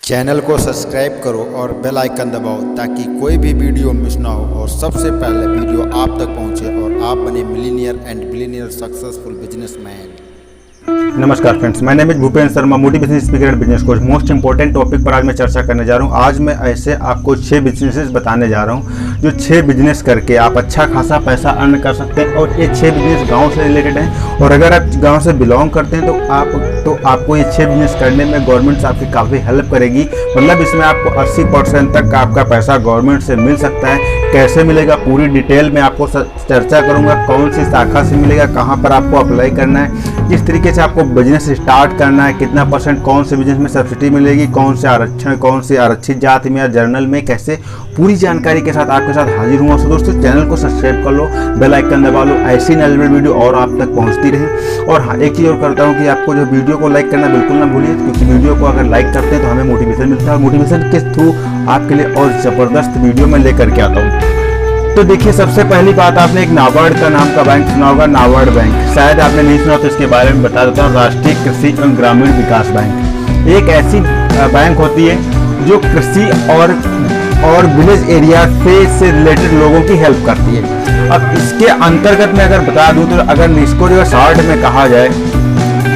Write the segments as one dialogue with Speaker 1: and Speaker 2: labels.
Speaker 1: Channel को subscribe करो और बेल आइकन दबाओ ताकि कोई भी वीडियो मिस ना हो और सबसे पहले वीडियो आप तक पहुंचे और आप बने millionaire and billionaire successful businessman.
Speaker 2: नमस्कार friends, my name is Bhupendra Sharma, motivational speaker and business coach. Most important topic पर आज मैं चर्चा करने जा रहा हूं। आज मैं ऐसे आपको 6 बिजनेसेस बताने जा रहा हूं जो 6 बिजनेस करके आप अच्छा खासा पैसा अर्न कर सकते हैं। और ये 6 बिजनेस गांव से रिलेटेड हैं और अगर आप गांव से बिलोंग करते हैं तो आपको ये 6 बिजनेस करने में गवर्नमेंट आपकी काफ़ी हेल्प करेगी। मतलब इसमें आपको 80% तक का आपका पैसा गवर्नमेंट से मिल सकता है। कैसे मिलेगा पूरी डिटेल में आपको चर्चा करूँगा। कौन सी शाखा से मिलेगा, कहाँ पर आपको अप्लाई करना है, किस तरीके से आपको बिजनेस स्टार्ट करना है, कितना परसेंट कौन से बिजनेस में सब्सिडी मिलेगी, कौन से आरक्षण, कौन से आरक्षित जाति में या जर्नल में, कैसे, पूरी जानकारी के साथ आपके साथ हाजिर हुआ। तो दोस्तों चैनल को सब्सक्राइब कर लो, बेल आइकन दबा लो, ऐसी नॉलेजेबल वीडियो और आप तक पहुंचती रहे। और हाँ, एक चीज़ और करता हूँ कि आपको जो वीडियो को लाइक करना बिल्कुल ना भूलिए, क्योंकि वीडियो को अगर लाइक करते हैं तो हमें मोटिवेशन मिलता है। मोटिवेशन के थ्रू आपके लिए और ज़बरदस्त वीडियो मैं लेकर के आता हूँ। तो देखिए, सबसे पहली बात, आपने एक नाबार्ड का नाम का बैंक सुना होगा। नाबार्ड बैंक शायद आपने नहीं सुना, तो इसके बारे में बता देता हूँ। राष्ट्रीय कृषि एवं ग्रामीण विकास बैंक एक ऐसी बैंक होती है जो कृषि और विलेज एरिया से रिलेटेड लोगों की हेल्प करती है। अब इसके अंतर्गत मैं अगर बता दूं तो अगर इसको जो शॉर्ट में कहा जाए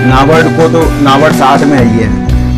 Speaker 2: नाबार्ड को, तो नाबार्ड शॉर्ट में है ये,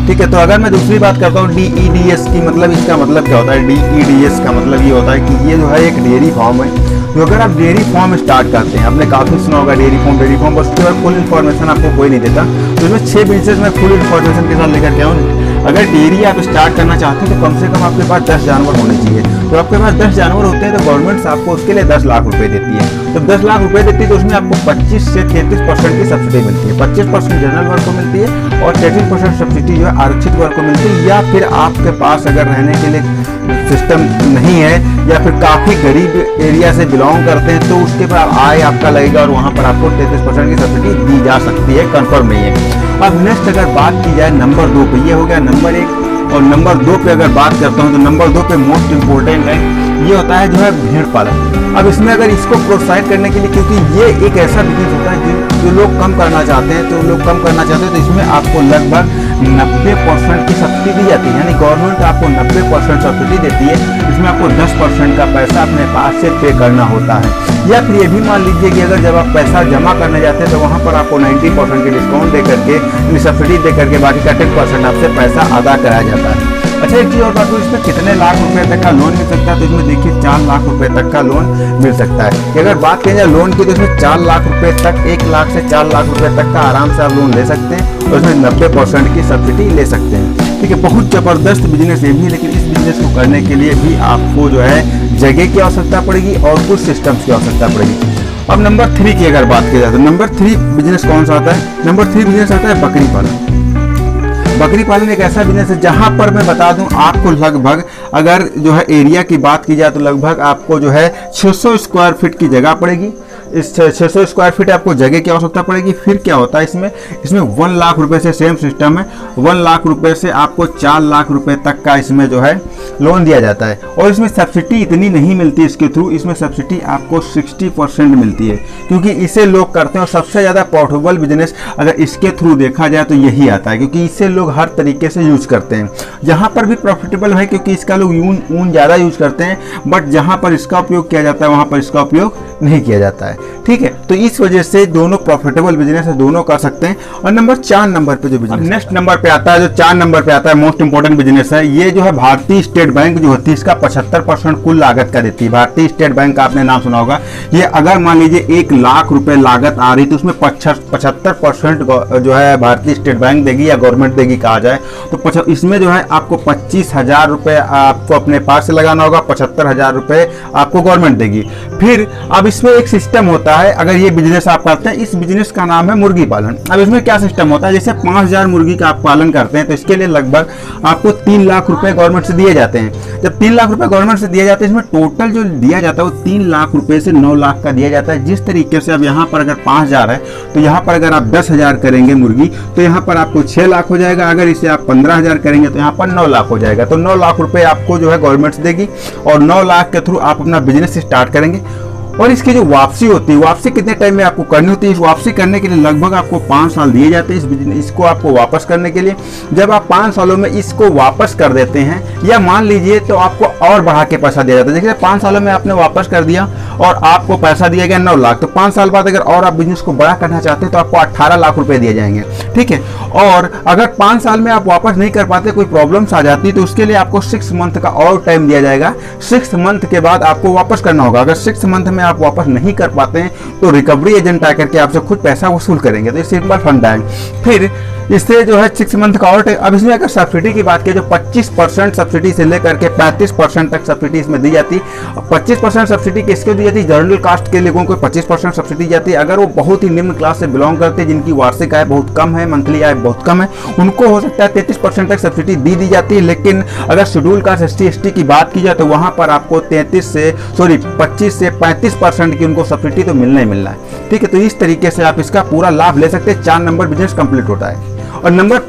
Speaker 2: ठीक है। तो अगर मैं दूसरी बात करता हूँ DEDS की, मतलब इसका मतलब क्या होता है? DEDS का मतलब ये होता है कि ये जो है एक डेयरी फार्म है। तो अगर आप डेयरी फार्म स्टार्ट करते हैं, आपने काफ़ी सुना होगा डेयरी फार्म, बस उसके बाद फुल इन्फॉर्मेशन आपको कोई नहीं देता। तो इसमें 6 बिजनेस में फुल इन्फॉर्मेशन के साथ लेकर के आऊँ। अगर डेयरी आप स्टार्ट करना चाहते हैं तो कम से कम आपके पास 10 जानवर होने चाहिए। तो आपके पास 10 जानवर होते हैं तो गवर्नमेंट आपको उसके लिए 10 लाख रुपए देती है। तो 10 लाख रुपए देती है तो उसमें आपको 25 से 33% की सब्सिडी मिलती है। 25% जनरल वर्ग को मिलती है और 33% सब्सिडी जो है आरक्षित वर्ग को मिलती है। या फिर आपके पास अगर रहने के लिए सिस्टम नहीं है या फिर काफ़ी गरीब एरिया से बिलोंग करते हैं तो उसके पर आय आपका लगेगा और वहाँ पर आपको 33% की सब्सिडी दी जा सकती है, कन्फर्म नहीं है। अब नेक्स्ट अगर बात की जाए नंबर 2 पे, ये हो गया नंबर 1। और नंबर 2 पे अगर बात करता हूँ तो नंबर 2 पे मोस्ट इम्पोर्टेंट है, ये होता है जो है भेड़ पालन। अब इसमें अगर इसको प्रोत्साहित करने के लिए, क्योंकि ये एक ऐसा बिजनेस होता है जो लोग कम करना चाहते हैं, तो इसमें आपको लगभग 90% की सब्सिडी दी जाती है। यानी गवर्नमेंट आपको 90% सब्सिडी देती है। इसमें आपको 10% का पैसा अपने पास से पे करना होता है। या फिर ये भी मान लीजिए कि अगर जब आप पैसा जमा करने जाते हैं तो वहाँ पर आपको 90% के डिस्काउंट दे करके, सब्सिडी दे करके बाकी का 10% आपसे पैसा अदा कराया जाता है। अच्छा, एक चीज़ और बात, इसमें कितने लाख रुपए तक का लोन मिल सकता है? तो इसमें देखिए 4 लाख रुपए तक का लोन मिल सकता है। कि अगर बात करें लोन की तो इसमें 4 लाख रुपए तक, 1 लाख से 4 लाख रुपए तक का आराम से आप लोन ले सकते हैं और इसमें 90% की सब्सिडी ले सकते हैं। ठीक है, बहुत ज़बरदस्त बिजनेस ये भी। लेकिन इस बिजनेस को करने के लिए भी आपको जो है जगह की आवश्यकता पड़ेगी और कुछ सिस्टम्स की आवश्यकता पड़ेगी। अब नंबर 3 की अगर बात की जाए तो नंबर 3 बिजनेस कौन सा आता है? नंबर 3 बिजनेस आता है बकरी पालन। बकरी पालन एक ऐसा बिजनेस है जहां पर मैं बता दूं आपको लगभग, अगर जो है एरिया की बात की जाए तो लगभग आपको जो है 600 स्क्वायर फीट की जगह पड़ेगी। इस 600 स्क्वायर फीट आपको जगह की आवश्यकता पड़ेगी। फिर क्या होता है इसमें 1 लाख रुपए से सेम सिस्टम है। 1 लाख रुपए से आपको 4 लाख रुपए तक का इसमें जो है लोन दिया जाता है। और इसमें सब्सिडी इतनी नहीं मिलती इसके थ्रू, इसमें सब्सिडी आपको 60% मिलती है, क्योंकि इसे लोग करते हैं। और सबसे ज़्यादा प्रॉफिटेबल बिजनेस अगर इसके थ्रू देखा जाए तो यही आता है, क्योंकि इसे लोग हर तरीके से यूज करते हैं। जहाँ पर भी प्रॉफिटेबल है, क्योंकि इसका लोग ऊन ज़्यादा यूज करते हैं, बट जहाँ पर इसका उपयोग किया जाता है वहाँ पर इसका उपयोग नहीं किया जाता है। ठीक है, तो इस वजह से दोनों प्रॉफिटेबल बिजनेस है, दोनों कर सकते हैं। और नंबर 4 नंबर पे जो बिजनेस नेक्स्ट नंबर पे आता है, जो 4 नंबर पे आता है, मोस्ट इंपोर्टेंट बिजनेस है, ये जो है भारतीय स्टेट बैंक जो होती है, इसका 75% कुल लागत का देती है। भारतीय स्टेट बैंक का आपने नाम सुना होगा। ये अगर मान लीजिए 1 लाख रुपए लागत आ रही तो उसमें 75% जो है भारतीय स्टेट बैंक देगी या गवर्नमेंट देगी कहा जाए तो। इसमें जो है आपको 25,000 रुपए आपको अपने पास से लगाना होगा, 75,000 रुपए आपको गवर्नमेंट देगी। फिर अब इसमें एक सिस्टम होता है, अगर ये बिजनेस आप करते हैं, इस बिजनेस का नाम है मुर्गी पालन। अब इसमें क्या सिस्टम होता है, जैसे 5,000 मुर्गी का आप पालन करते हैं तो इसके लिए लगभग आपको 3 लाख रुपए गवर्नमेंट से दिए जाते हैं। जब 3 लाख रुपए गवर्नमेंट से दिए जाते हैं, इसमें टोटल जो दिया जाता है वो 3 लाख रुपए से 9 लाख का दिया जाता है। जिस तरीके से अब यहाँ पर अगर 5,000 है तो यहाँ पर अगर आप 10,000 करेंगे मुर्गी तो यहाँ पर आपको 6 लाख हो जाएगा। अगर इसे आप 15,000 करेंगे तो यहाँ पर 9 लाख हो जाएगा। तो 9 लाख रुपए आपको जो है गवर्नमेंट देगी और 9 लाख के थ्रू आप अपना बिजनेस स्टार्ट करेंगे। और इसकी जो वापसी होती है, वापसी कितने टाइम में आपको करनी होती है? इस वापसी करने के लिए लगभग आपको 5 साल दिए जाते हैं इस बिजनेस इसको आपको वापस करने के लिए। जब आप 5 सालों में इसको वापस कर देते हैं, या मान लीजिए तो आपको और बढ़ा के पैसा दिया जाता है। देखिए 5 सालों में आपने वापस कर दिया और आपको पैसा दिया गया 9 लाख, तो 5 साल बाद अगर और आप बिजनेस को बड़ा करना चाहते हैं तो आपको 18 लाख रुपए दिए जाएंगे, ठीक है। और अगर 5 साल में आप वापस नहीं कर पाते, कोई प्रॉब्लम्स आ जाती है, तो उसके लिए आपको 6 मंथ का और टाइम दिया जाएगा। 6 मंथ के बाद आपको वापस करना होगा। अगर 6 मंथ में आप वापस नहीं कर पाते हैं तो रिकवरी एजेंट आकर के आपसे खुद पैसा वसूल करेंगे। तो ये सिंपल फंडा है। फिर इससे जो है 6 मंथ का और टाइम। अब इसमें अगर सब्सिडी की बात करें, जो 25% सब्सिडी से लेकर के 35% तक सब्सिडी इसमें दी जाती है। 25% सब्सिडी किसको दी जाती है? जनरल कास्ट के लोगों को 25% सब्सिडी दी जाती है। अगर वो बहुत ही निम्न क्लास से बिलोंग करते हैं, जिनकी वार्षिक आय बहुत कम है, मंथली आय बहुत कम है, उनको हो सकता है 33% तक सब्सिडी दी जाती है। लेकिन अगर शेड्यूल कास्ट ST/ST की बात की जाए तो वहाँ पर आपको 25 से 35% की उनको सब्सिडी तो मिलना ही मिलना है, ठीक है। तो इस तरीके से आप इसका पूरा लाभ ले सकते हैं। 4 नंबर बिजनेस कंप्लीट होता है। और नंबर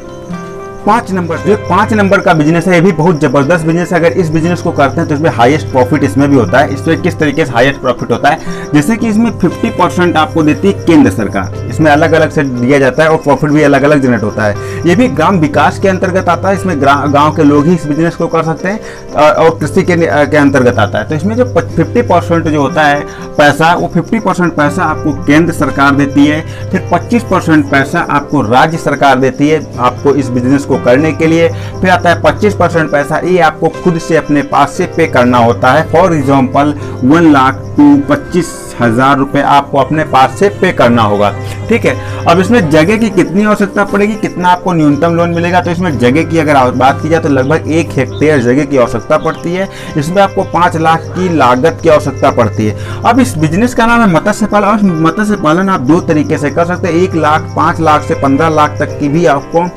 Speaker 2: 5 नंबर, जो 5 नंबर का बिजनेस है, ये भी बहुत जबरदस्त बिजनेस है। अगर इस बिजनेस को करते हैं तो इसमें हाईएस्ट प्रॉफिट इसमें भी होता है। इसमें किस तरीके से हाईएस्ट प्रॉफिट होता है? जैसे कि इसमें 50% आपको देती है केंद्र सरकार, इसमें अलग अलग से दिया जाता है और प्रॉफिट भी अलग अलग जनरेट होता है। ये भी ग्राम विकास के अंतर्गत आता है। इसमें गाँव के लोग ही इस बिजनेस को कर सकते हैं और कृषि के अंतर्गत आता है। तो इसमें जो 50% जो होता है पैसा, वो 50% पैसा आपको केंद्र सरकार देती है। फिर 25% पैसा आपको राज्य सरकार देती है आपको इस बिजनेस को करने के लिए। फिर आता है 25% पैसा, ये आपको खुद से अपने पास से पे करना होता है। फॉर एग्जाम्पल 1,25,000 रुपए आपको अपने पास से पे करना होगा, ठीक है। अब इसमें जगह की कितनी आवश्यकता पड़ेगी, कितना आपको न्यूनतम लोन मिलेगा? तो इसमें जगह की अगर बात की जाए तो लगभग 1 हेक्टेयर जगह की आवश्यकता पड़ती है। इसमें आपको 5 लाख की लागत की आवश्यकता पड़ती है। अब इस बिजनेस का नाम है मत्स्य पालन। और मत्स्य पालन आप 2 तरीके से कर सकते हैं। 1 लाख, 5 लाख से 15 लाख तक की भी आपको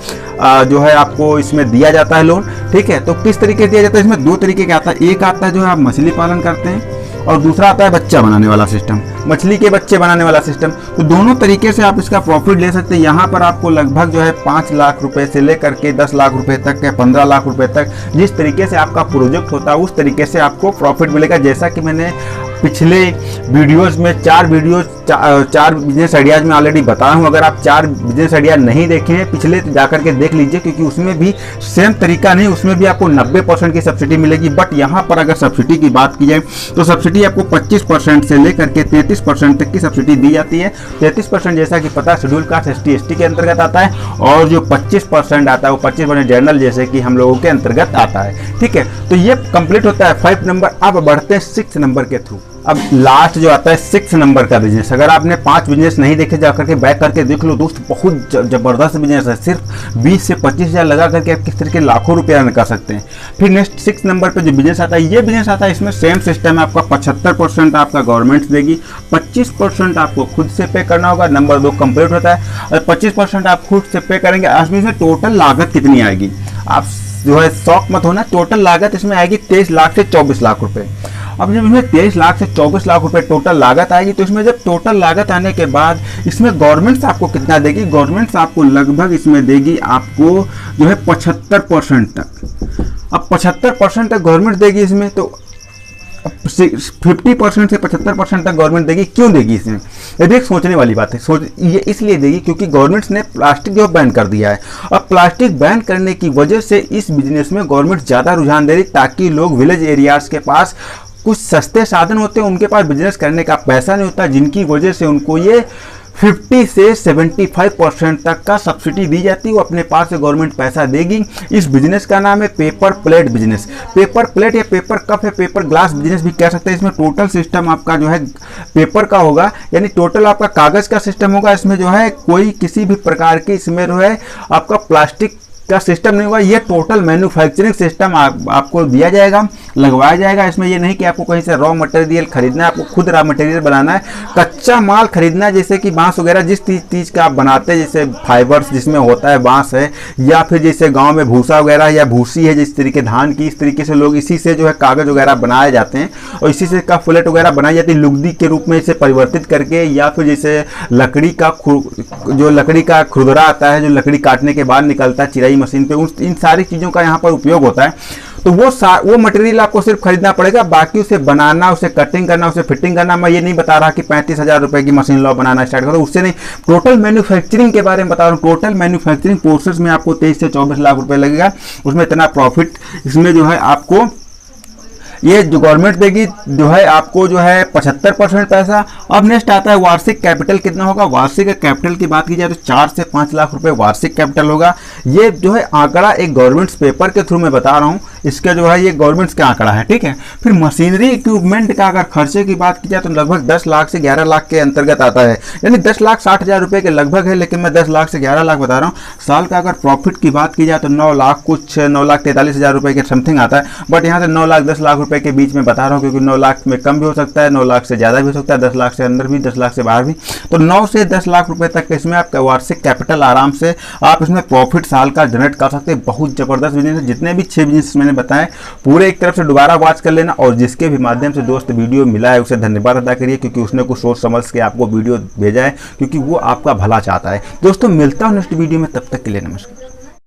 Speaker 2: जो है आपको इसमें दिया जाता है लोन, ठीक है। तो किस तरीके से दिया जाता है? इसमें 2 तरीके का आता है। एक आता है जो है आप मछली पालन करते हैं, और दूसरा आता है बच्चा बनाने वाला सिस्टम, मछली के बच्चे बनाने वाला सिस्टम। तो दोनों तरीके से आप इसका प्रॉफिट ले सकते हैं। यहाँ पर आपको लगभग जो है 5 लाख रुपए से लेकर के 10 लाख रुपए तक या 15 लाख रुपए तक, जिस तरीके से आपका प्रोजेक्ट होता है उस तरीके से आपको प्रॉफिट मिलेगा। जैसा कि मैंने पिछले वीडियोस में 4 बिजनेस आइडियाज में ऑलरेडी बताया हूँ। अगर आप 4 बिजनेस आइडिया नहीं देखे हैं पिछले, तो जाकर के देख लीजिए, क्योंकि उसमें भी सेम तरीका नहीं, उसमें भी आपको 90% की सब्सिडी मिलेगी। बट यहाँ पर अगर सब्सिडी की बात की जाए तो सब्सिडी आपको 25% से लेकर के 33% तक की सब्सिडी दी जाती है। 33% जैसा कि पता है शेड्यूल कास्ट ST/ST के अंतर्गत आता है, और जो 25% आता है वो 25% जनरल जैसे कि हम लोगों के अंतर्गत आता है, ठीक है। तो ये कंप्लीट होता है 5 नंबर। अब बढ़ते हैं 6 नंबर के थ्रू। अब लास्ट जो आता है 6 नंबर का बिजनेस। अगर आपने 5 बिजनेस नहीं देखे, जाकर के बैक करके देख लो दोस्त, बहुत जबरदस्त बिजनेस है। सिर्फ 20 से 25,000 लगा करके आप किस तरीके लाखों रुपया अर्न कर सकते हैं। फिर नेक्स्ट 6 नंबर पे जो बिजनेस आता है, ये बिजनेस आता है, इसमें सेम सिस्टम है। आपका 75% आपका गवर्नमेंट देगी, 25% आपको खुद से पे करना होगा। नंबर 2 कंप्लीट होता है और 25% आप खुद से पे करेंगे। इसमें टोटल लागत कितनी आएगी, आप जो है शौक मत होना, टोटल लागत इसमें आएगी 23 लाख से 24 लाख रुपए। अब जब इसमें 23 लाख से 24 लाख रुपए टोटल लागत आएगी, तो इसमें जब टोटल लागत आने के बाद इसमें गवर्नमेंट आपको कितना देगी? गवर्नमेंट आपको लगभग इसमें देगी आपको जो है 75% तक। अब 75% तक गवर्नमेंट देगी इसमें, तो 50% से 75% तक गवर्नमेंट देगी। क्यों देगी इसमें? ये भी एक सोचने वाली बात है। ये इसलिए देगी क्योंकि गवर्नमेंट ने प्लास्टिक जो बैन कर दिया है। अब प्लास्टिक बैन करने की वजह से इस बिजनेस में गवर्नमेंट ज़्यादा रुझान दे रही, ताकि लोग विलेज एरियाज के पास कुछ सस्ते साधन होते हैं, उनके पास बिजनेस करने का पैसा नहीं होता, जिनकी वजह से उनको ये 50 से 75% तक का सब्सिडी दी जाती है। वो अपने पास से गवर्नमेंट पैसा देगी। इस बिजनेस का नाम है paper plate business. Paper plate या पेपर कप या पेपर ग्लास बिजनेस भी कह सकते हैं। इसमें टोटल सिस्टम आपका जो है पेपर का होगा, यानी टोटल आपका कागज का सिस्टम होगा। इसमें जो है कोई किसी भी प्रकार की इसमें जो है आपका प्लास्टिक का सिस्टम नहीं होगा। ये टोटल मैन्युफैक्चरिंग सिस्टम आपको दिया जाएगा, लगवाया जाएगा। इसमें ये नहीं कि आपको कहीं से रॉ मटेरियल खरीदना है, आपको खुद रॉ मटेरियल बनाना है, कच्चा माल खरीदना है, जैसे कि बांस वगैरह जिस चीज़ का आप बनाते हैं, जैसे फाइबर्स जिसमें होता है बांस है, या फिर जैसे गांव में भूसा वगैरह या भूसी है जिस तरीके धान की, इस तरीके से लोग इसी से जो है कागज़ वगैरह बनाए जाते हैं और इसी से कप प्लेट वगैरह बनाई जाती है लुगदी के रूप में इसे परिवर्तित करके, या फिर जैसे लकड़ी का खुरदरा आता है जो लकड़ी काटने के बाद निकलता है चिराई मशीन पे, इन सारी चीज़ों का यहाँ पर उपयोग होता है। तो वो मटेरियल आपको सिर्फ खरीदना पड़ेगा, बाकी उसे बनाना, उसे कटिंग करना, उसे फिटिंग करना, मैं ये नहीं बता रहा कि 35,000 रुपए की मशीन लो बनाना स्टार्ट करो, उससे नहीं। टोटल मैन्युफैक्चरिंग के बारे में बता रहा हूँ। टोटल मैन्युफैक्चरिंग प्रोसेस में आपको 23 से 24 लाख रुपए लगेगा। उसमें इतना प्रॉफिट इसमें जो है आपको ये जो गवर्नमेंट देगी जो है आपको जो है 75% पैसा। अब नेक्स्ट आता है वार्षिक कैपिटल कितना होगा। वार्षिक कैपिटल की बात की जाए तो 4 से 5 लाख रुपए वार्षिक कैपिटल होगा। ये जो है आंकड़ा एक गवर्नमेंट पेपर के थ्रू मैं बता रहा हूँ, इसका जो है ये गवर्नमेंट का आंकड़ा है, ठीक है। फिर मशीनरी इक्विपमेंट का अगर खर्चे की बात की जाए तो लगभग 10 लाख से 11 लाख के अंतर्गत आता है, यानी 10,60,000 रुपए के लगभग है, लेकिन मैं 10 लाख से 11 लाख बता रहा हूँ। साल का अगर प्रॉफिट की बात की जाए तो 9,43,000 रुपए के समथिंग आता है, बट यहाँ से 9,10,00,000 रुपए के बीच में बता रहा हूँ, क्योंकि 9 लाख में कम भी हो सकता है, 9 लाख से ज़्यादा भी हो सकता है, 10 लाख से अंदर भी, 10 लाख से बाहर भी। तो 9 से 10 लाख रुपए तक इसमें आपका वार्षिक कैपिटल आराम से आप इसमें प्रॉफिट साल का जनरेट कर सकते हैं। बहुत जबरदस्त बिजनेस है। जितने भी 6 बिजनेस मैंने बताए पूरे एक तरफ से दोबारा वॉच कर लेना, और जिसके भी माध्यम से दोस्त वीडियो मिला है उसे धन्यवाद अदा करिए, क्योंकि उसने कुछ सोच समझ के आपको वीडियो भेजा है, क्योंकि वो आपका भला चाहता है। दोस्तों मिलता हूँ नेक्स्ट वीडियो में, तब तक के लिए नमस्कार।